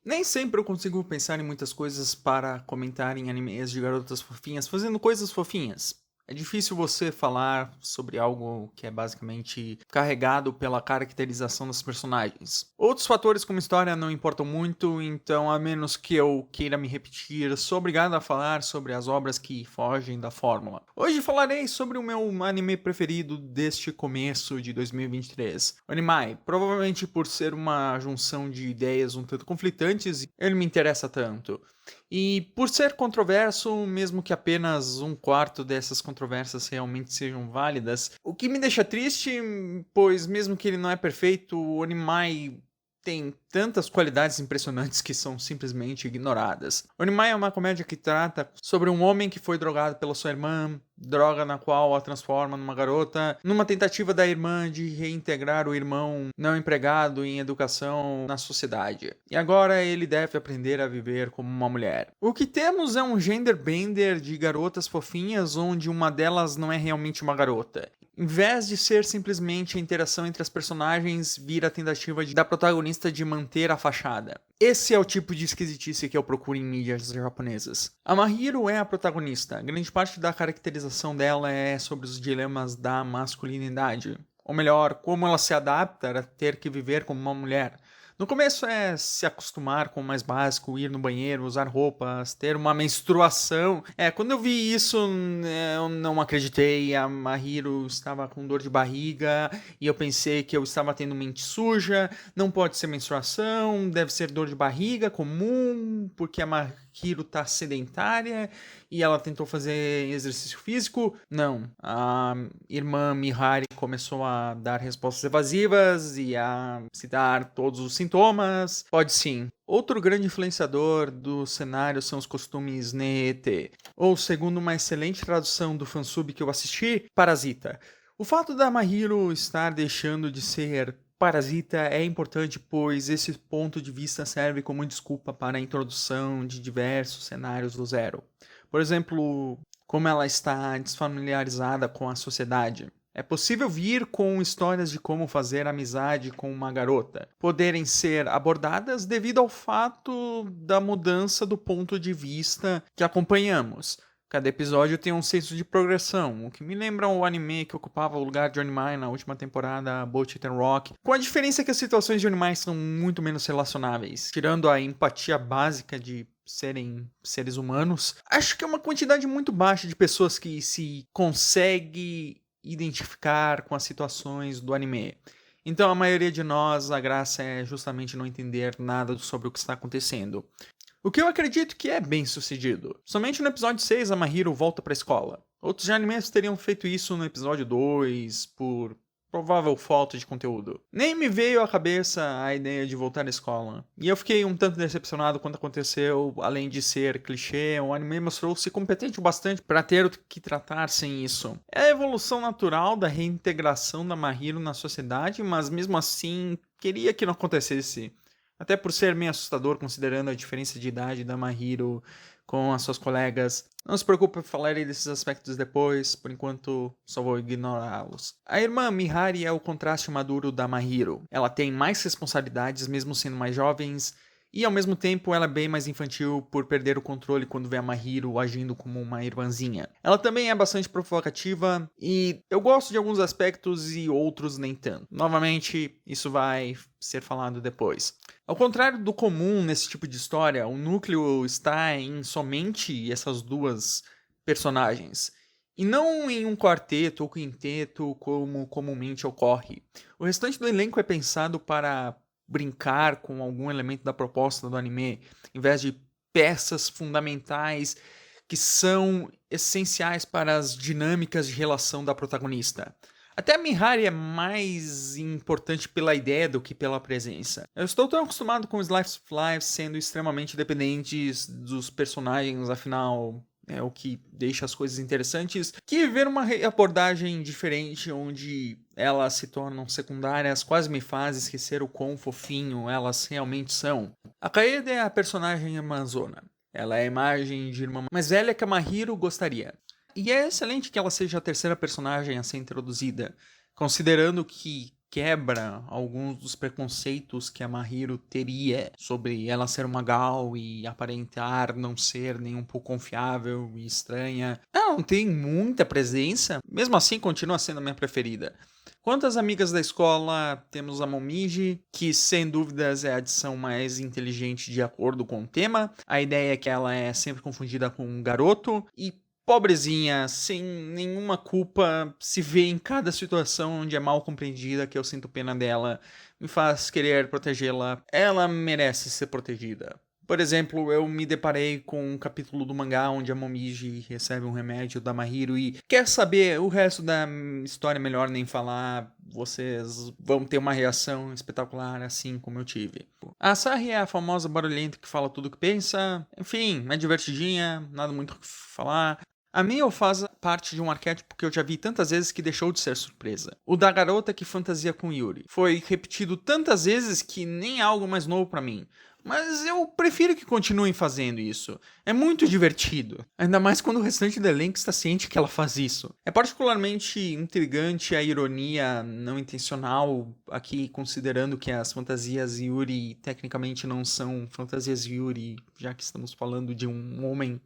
Nem sempre eu consigo pensar em muitas coisas para comentar em animes de garotas fofinhas fazendo coisas fofinhas. É difícil você falar sobre algo que é basicamente carregado pela caracterização dos personagens. Outros fatores como história não importam muito, então a menos que eu queira me repetir, sou obrigado a falar sobre as obras que fogem da fórmula. Hoje falarei sobre o meu anime preferido deste começo de 2023, o Animai. Provavelmente por ser uma junção de ideias um tanto conflitantes, ele me interessa tanto. E por ser controverso, mesmo que apenas um quarto dessas controvérsias realmente sejam válidas, o que me deixa triste, pois mesmo que ele não é perfeito, o Onimai tem tantas qualidades impressionantes que são simplesmente ignoradas. Onimai é uma comédia que trata sobre um homem que foi drogado pela sua irmã, droga na qual a transforma numa garota, numa tentativa da irmã de reintegrar o irmão não empregado em educação na sociedade. E agora ele deve aprender a viver como uma mulher. O que temos é um gender bender de garotas fofinhas onde uma delas não é realmente uma garota. Em vez de ser simplesmente a interação entre as personagens, vira a tentativa da protagonista de manter a fachada. Esse é o tipo de esquisitice que eu procuro em mídias japonesas. A Mahiro é a protagonista. Grande parte da caracterização dela é sobre os dilemas da masculinidade. Ou melhor, como ela se adapta a ter que viver como uma mulher. No começo é se acostumar com o mais básico, ir no banheiro, usar roupas, ter uma menstruação. Quando eu vi isso, eu não acreditei. A Mahiro estava com dor de barriga e eu pensei que eu estava tendo mente suja. Não pode ser menstruação, deve ser dor de barriga comum, porque a Mahiro está sedentária e ela tentou fazer exercício físico. Não, a irmã Mihari começou a dar respostas evasivas e a citar todos os sintomas. Pode sim. Outro grande influenciador do cenário são os costumes Neete, ou segundo uma excelente tradução do fansub que eu assisti, Parasita. O fato da Mahiro estar deixando de ser Parasita é importante, pois esse ponto de vista serve como desculpa para a introdução de diversos cenários do zero. Por exemplo, como ela está desfamiliarizada com a sociedade. É possível vir com histórias de como fazer amizade com uma garota, poderem ser abordadas devido ao fato da mudança do ponto de vista que acompanhamos. Cada episódio tem um senso de progressão, o que me lembra o anime que ocupava o lugar de Onimai na última temporada, Bouchiten Rock, com a diferença que as situações de Onimai são muito menos relacionáveis, tirando a empatia básica de serem seres humanos. Acho que é uma quantidade muito baixa de pessoas que se consegue identificar com as situações do anime. Então a maioria de nós, a graça é justamente não entender nada sobre o que está acontecendo. O que eu acredito que é bem sucedido. Somente no episódio 6 a Mahiro volta para a escola. Outros animes teriam feito isso no episódio 2 por provável falta de conteúdo. Nem me veio à cabeça a ideia de voltar à escola. E eu fiquei um tanto decepcionado quando aconteceu, além de ser clichê, o anime mostrou-se competente o bastante para ter o que tratar sem isso. É a evolução natural da reintegração da Mahiro na sociedade, mas mesmo assim, queria que não acontecesse. Até por ser meio assustador considerando a diferença de idade da Mahiro com as suas colegas. Não se preocupe, falarei desses aspectos depois, por enquanto só vou ignorá-los. A irmã Mihari é o contraste maduro da Mahiro. Ela tem mais responsabilidades mesmo sendo mais jovens, e ao mesmo tempo ela é bem mais infantil por perder o controle quando vê a Mahiro agindo como uma irmãzinha. Ela também é bastante provocativa e eu gosto de alguns aspectos e outros nem tanto. Novamente, isso vai ser falado depois. Ao contrário do comum nesse tipo de história, o núcleo está em somente essas duas personagens. E não em um quarteto ou quinteto como comumente ocorre. O restante do elenco é pensado para brincar com algum elemento da proposta do anime, em vez de peças fundamentais que são essenciais para as dinâmicas de relação da protagonista. Até a Mihari é mais importante pela ideia do que pela presença. Eu estou tão acostumado com os Slice of Life sendo extremamente dependentes dos personagens, afinal é o que deixa as coisas interessantes, que ver uma abordagem diferente onde elas se tornam secundárias quase me faz esquecer o quão fofinho elas realmente são. A Kaede é a personagem amazona. Ela é a imagem de irmã mais velha que a Mahiro gostaria. E é excelente que ela seja a terceira personagem a ser introduzida, considerando que quebra alguns dos preconceitos que a Mahiro teria sobre ela ser uma Gal e aparentar não ser nem um pouco confiável e estranha. Ela não tem muita presença, mesmo assim continua sendo a minha preferida. Quanto às amigas da escola, temos a Momiji, que sem dúvidas é a adição mais inteligente de acordo com o tema. A ideia é que ela é sempre confundida com um garoto e pobrezinha, sem nenhuma culpa, se vê em cada situação onde é mal compreendida, que eu sinto pena dela, me faz querer protegê-la. Ela merece ser protegida. Por exemplo, eu me deparei com um capítulo do mangá onde a Momiji recebe um remédio da Mahiro e quer saber o resto da história, melhor nem falar, vocês vão ter uma reação espetacular assim como eu tive. A Sahi é a famosa barulhenta que fala tudo o que pensa, enfim, é divertidinha, nada muito o que falar. A Mio faz parte de um arquétipo que eu já vi tantas vezes que deixou de ser surpresa. O da garota que fantasia com Yuri. Foi repetido tantas vezes que nem é algo mais novo pra mim. Mas eu prefiro que continuem fazendo isso. É muito divertido. Ainda mais quando o restante do elenco está ciente que ela faz isso. É particularmente intrigante a ironia não intencional aqui, considerando que as fantasias Yuri tecnicamente não são fantasias Yuri, já que estamos falando de um homem.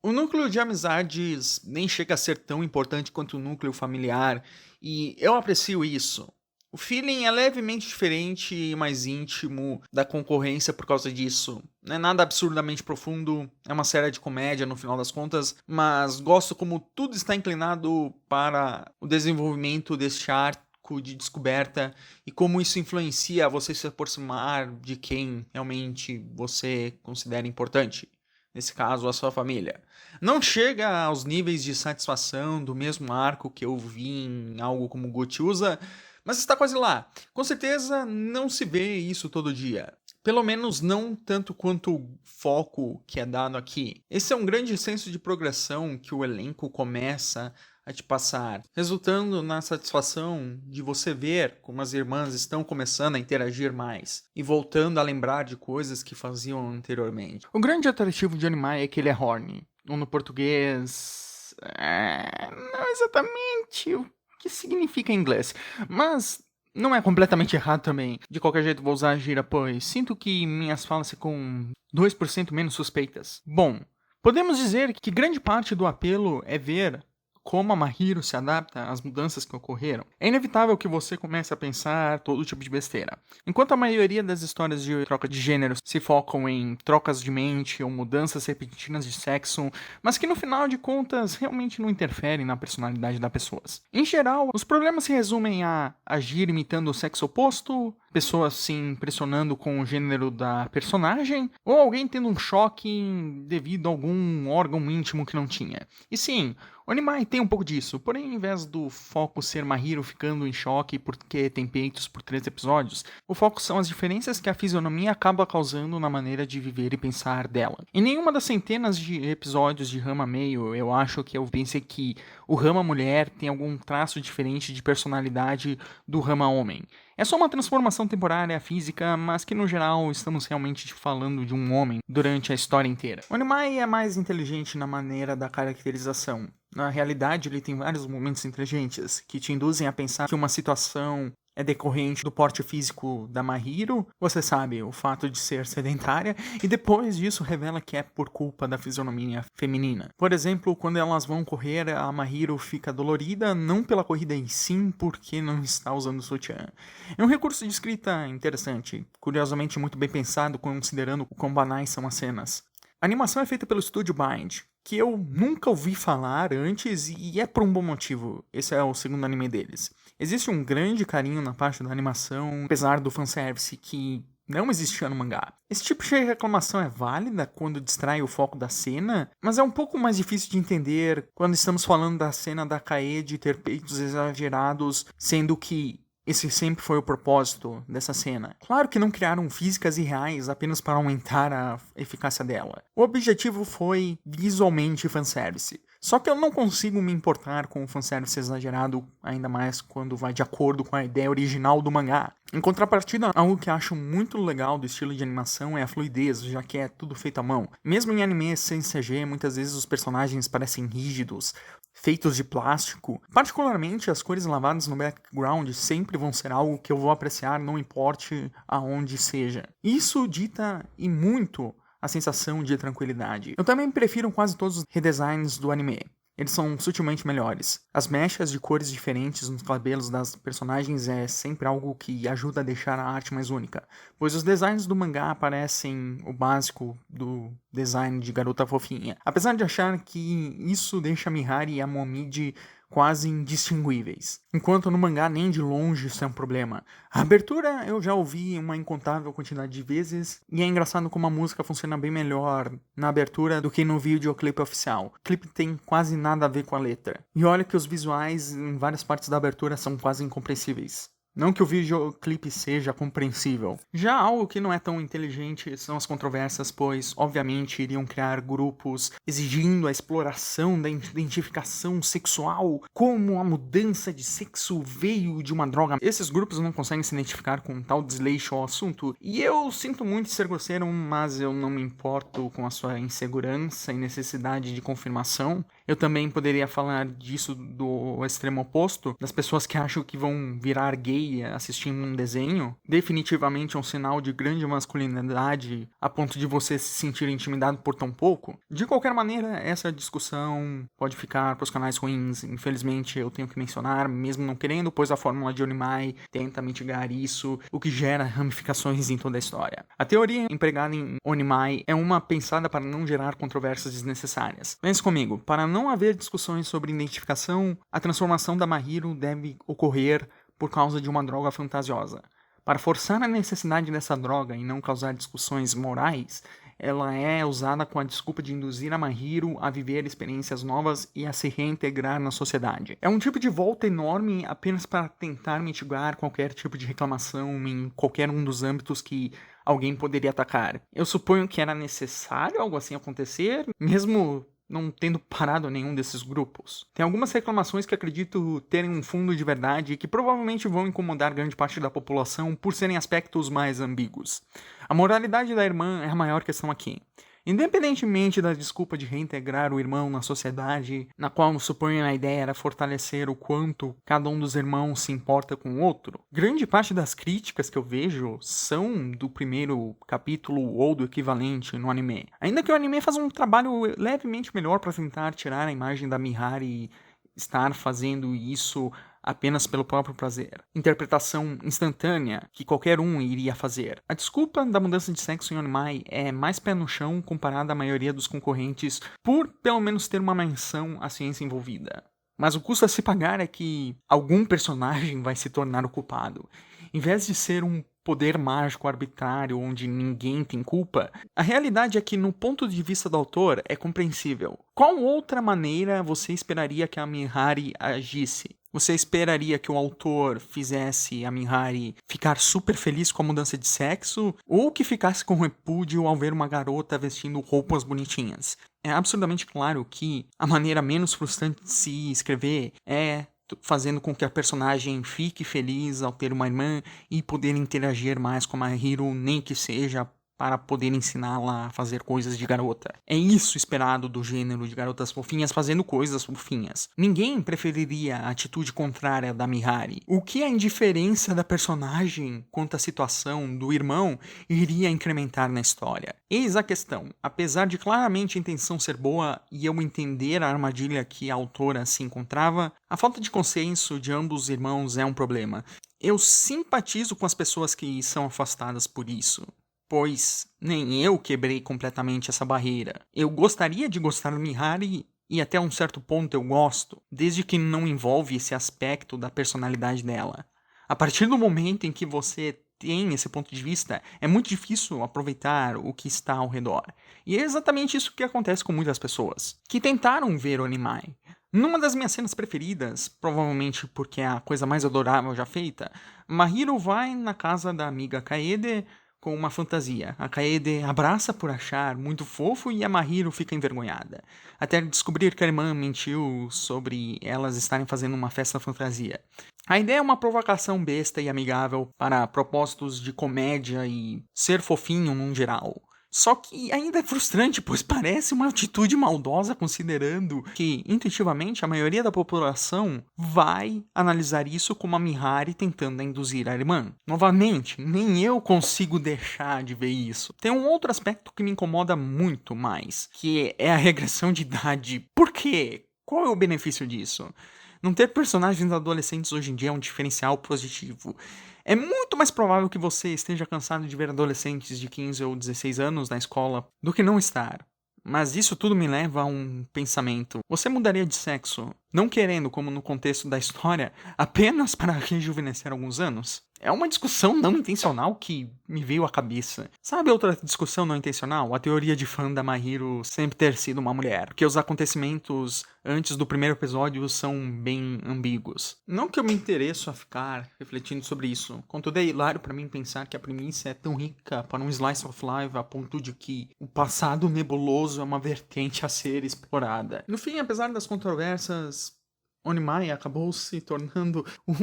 O núcleo de amizades nem chega a ser tão importante quanto o núcleo familiar, e eu aprecio isso. O feeling é levemente diferente e mais íntimo da concorrência por causa disso. Não é nada absurdamente profundo, é uma série de comédia no final das contas, mas gosto como tudo está inclinado para o desenvolvimento deste arco de descoberta e como isso influencia você se aproximar de quem realmente você considera importante. Nesse caso, a sua família. Não chega aos níveis de satisfação do mesmo arco que eu vi em algo como Gotiusa, mas está quase lá. Com certeza não se vê isso todo dia. Pelo menos não tanto quanto o foco que é dado aqui. Esse é um grande senso de progressão que o elenco começa a te passar, resultando na satisfação de você ver como as irmãs estão começando a interagir mais e voltando a lembrar de coisas que faziam anteriormente. O grande atrativo de Animai é que ele é horny, ou no português... não exatamente o que significa em inglês, mas não é completamente errado também. De qualquer jeito vou usar a gíria, pois sinto que minhas falas ficam 2% menos suspeitas. Bom, podemos dizer que grande parte do apelo é ver como a Mahiro se adapta às mudanças que ocorreram. É inevitável que você comece a pensar todo tipo de besteira. Enquanto a maioria das histórias de troca de gênero se focam em trocas de mente ou mudanças repentinas de sexo, mas que no final de contas realmente não interferem na personalidade das pessoas. Em geral, os problemas se resumem a agir imitando o sexo oposto, pessoas se impressionando com o gênero da personagem, ou alguém tendo um choque devido a algum órgão íntimo que não tinha. E sim, o Animai tem um pouco disso, porém, ao invés do foco ser Mahiro ficando em choque porque tem peitos por 3 episódios, o foco são as diferenças que a fisionomia acaba causando na maneira de viver e pensar dela. Em nenhuma das centenas de episódios de Rama Meio, eu acho que eu pensei que o Rama Mulher tem algum traço diferente de personalidade do Rama Homem. É só uma transformação temporária física, mas que no geral estamos realmente falando de um homem durante a história inteira. O Animai é mais inteligente na maneira da caracterização. Na realidade, ele tem vários momentos inteligentes que te induzem a pensar que uma situação é decorrente do porte físico da Mahiro, você sabe, o fato de ser sedentária, e depois disso revela que é por culpa da fisionomia feminina. Por exemplo, quando elas vão correr, a Mahiro fica dolorida, não pela corrida em si, porque não está usando sutiã. É um recurso de escrita interessante, curiosamente muito bem pensado, considerando o quão banais são as cenas. A animação é feita pelo estúdio Bind, que eu nunca ouvi falar antes e é por um bom motivo. Esse é o segundo anime deles. Existe um grande carinho na parte da animação, apesar do fanservice que não existia no mangá. Esse tipo de reclamação é válida quando distrai o foco da cena, mas é um pouco mais difícil de entender quando estamos falando da cena da Kaede ter peitos exagerados, sendo que esse sempre foi o propósito dessa cena. Claro que não criaram físicas irreais apenas para aumentar a eficácia dela. O objetivo foi visualmente fanservice. Só que eu não consigo me importar com o fanservice exagerado, ainda mais quando vai de acordo com a ideia original do mangá. Em contrapartida, algo que acho muito legal do estilo de animação é a fluidez, já que é tudo feito à mão. Mesmo em anime sem CG, muitas vezes os personagens parecem rígidos, feitos de plástico. Particularmente, as cores lavadas no background sempre vão ser algo que eu vou apreciar, não importe aonde seja. Isso dita e muito a sensação de tranquilidade. Eu também prefiro quase todos os redesigns do anime. Eles são sutilmente melhores. As mechas de cores diferentes nos cabelos das personagens é sempre algo que ajuda a deixar a arte mais única, pois os designs do mangá parecem o básico do design de garota fofinha. Apesar de achar que isso deixa a Mihari e a Momiji quase indistinguíveis. Enquanto no mangá nem de longe isso é um problema. A abertura eu já ouvi uma incontável quantidade de vezes, e é engraçado como a música funciona bem melhor na abertura do que no videoclipe oficial. O clipe tem quase nada a ver com a letra. E olha que os visuais em várias partes da abertura são quase incompreensíveis. Não que o videoclipe seja compreensível. Já algo que não é tão inteligente são as controvérsias, pois, obviamente, iriam criar grupos exigindo a exploração da identificação sexual, como a mudança de sexo veio de uma droga. Esses grupos não conseguem se identificar com tal desleixo ao assunto, e eu sinto muito ser grosseiro, mas eu não me importo com a sua insegurança e necessidade de confirmação. Eu também poderia falar disso do extremo oposto, das pessoas que acham que vão virar gay assistindo um desenho. Definitivamente é um sinal de grande masculinidade a ponto de você se sentir intimidado por tão pouco. De qualquer maneira, essa discussão pode ficar para os canais ruins. Infelizmente, eu tenho que mencionar, mesmo não querendo, pois a fórmula de Onimai tenta mitigar isso, o que gera ramificações em toda a história. A teoria empregada em Onimai é uma pensada para não gerar controvérsias desnecessárias. Pense comigo, para não haver discussões sobre identificação, a transformação da Mahiro deve ocorrer por causa de uma droga fantasiosa. Para forçar a necessidade dessa droga e não causar discussões morais, ela é usada com a desculpa de induzir a Mahiro a viver experiências novas e a se reintegrar na sociedade. É um tipo de volta enorme apenas para tentar mitigar qualquer tipo de reclamação em qualquer um dos âmbitos que alguém poderia atacar. Eu suponho que era necessário algo assim acontecer, mesmo não tendo parado nenhum desses grupos. Tem algumas reclamações que acredito terem um fundo de verdade e que provavelmente vão incomodar grande parte da população por serem aspectos mais ambíguos. A moralidade da irmã é a maior questão aqui. Independentemente da desculpa de reintegrar o irmão na sociedade, na qual suponho a ideia era fortalecer o quanto cada um dos irmãos se importa com o outro, grande parte das críticas que eu vejo são do primeiro capítulo ou do equivalente no anime. Ainda que o anime faça um trabalho levemente melhor para tentar tirar a imagem da Mihari estar fazendo isso apenas pelo próprio prazer. Interpretação instantânea que qualquer um iria fazer. A desculpa da mudança de sexo em Onimai é mais pé no chão comparada à maioria dos concorrentes por pelo menos ter uma menção à ciência envolvida. Mas o custo a se pagar é que algum personagem vai se tornar o culpado. Em vez de ser um poder mágico arbitrário onde ninguém tem culpa, a realidade é que, no ponto de vista do autor, é compreensível. Qual outra maneira você esperaria que a Mihari agisse? Você esperaria que o autor fizesse a Mihari ficar super feliz com a mudança de sexo? Ou que ficasse com repúdio ao ver uma garota vestindo roupas bonitinhas? É absurdamente claro que a maneira menos frustrante de se escrever é fazendo com que a personagem fique feliz ao ter uma irmã e poder interagir mais com a Mahiro, nem que seja para poder ensiná-la a fazer coisas de garota. É isso esperado do gênero de garotas fofinhas fazendo coisas fofinhas. Ninguém preferiria a atitude contrária da Mihari. O que a indiferença da personagem quanto à situação do irmão iria incrementar na história? Eis a questão. Apesar de claramente a intenção ser boa e eu entender a armadilha que a autora se encontrava, a falta de consenso de ambos os irmãos é um problema. Eu simpatizo com as pessoas que são afastadas por isso, pois nem eu quebrei completamente essa barreira. Eu gostaria de gostar da Mihari e até um certo ponto eu gosto, desde que não envolve esse aspecto da personalidade dela. A partir do momento em que você tem esse ponto de vista, é muito difícil aproveitar o que está ao redor. E é exatamente isso que acontece com muitas pessoas, que tentaram ver o Onimai. Numa das minhas cenas preferidas, provavelmente porque é a coisa mais adorável já feita, Mahiro vai na casa da amiga Kaede com uma fantasia. A Kaede abraça por achar muito fofo e a Mahiro fica envergonhada, até descobrir que a irmã mentiu sobre elas estarem fazendo uma festa fantasia. A ideia é uma provocação besta e amigável para propósitos de comédia e ser fofinho num geral. Só que ainda é frustrante, pois parece uma atitude maldosa, considerando que, intuitivamente, a maioria da população vai analisar isso como a Mihari tentando induzir a irmã. Novamente, nem eu consigo deixar de ver isso. Tem um outro aspecto que me incomoda muito mais, que é a regressão de idade. Por quê? Qual é o benefício disso? Não ter personagens adolescentes hoje em dia é um diferencial positivo. É muito mais provável que você esteja cansado de ver adolescentes de 15 ou 16 anos na escola do que não estar. Mas isso tudo me leva a um pensamento. Você mudaria de sexo, não querendo, como no contexto da história, apenas para rejuvenescer alguns anos? É uma discussão não intencional que me veio à cabeça. Sabe outra discussão não intencional? A teoria de fã da Mahiro sempre ter sido uma mulher. Porque os acontecimentos antes do primeiro episódio são bem ambíguos. Não que eu me interesso a ficar refletindo sobre isso. Contudo, é hilário pra mim pensar que a premissa é tão rica para um slice of life a ponto de que o passado nebuloso é uma vertente a ser explorada. No fim, apesar das controvérsias, Onimai acabou se tornando o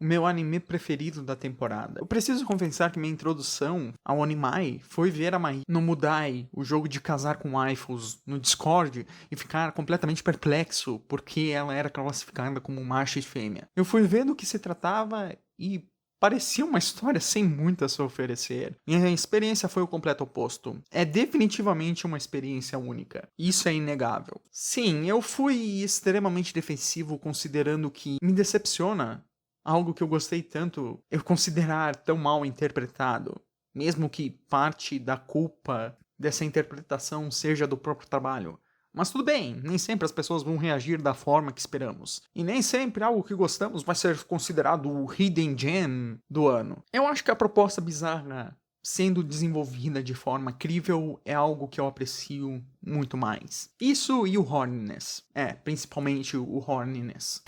meu anime preferido da temporada. Eu preciso confessar que minha introdução ao Onimai foi ver a Mai no Mudai, o jogo de casar com waifus, no Discord, e ficar completamente perplexo porque ela era classificada como macho e fêmea. Eu fui ver do que se tratava e parecia uma história sem muito a se oferecer. Minha experiência foi o completo oposto. É definitivamente uma experiência única. Isso é inegável. Sim, eu fui extremamente defensivo considerando que me decepciona algo que eu gostei tanto eu considerar tão mal interpretado. Mesmo que parte da culpa dessa interpretação seja do próprio trabalho. Mas tudo bem, nem sempre as pessoas vão reagir da forma que esperamos. E nem sempre algo que gostamos vai ser considerado o Hidden Gem do ano. Eu acho que a proposta bizarra sendo desenvolvida de forma crível é algo que eu aprecio muito mais. Isso e o horniness. Principalmente o horniness.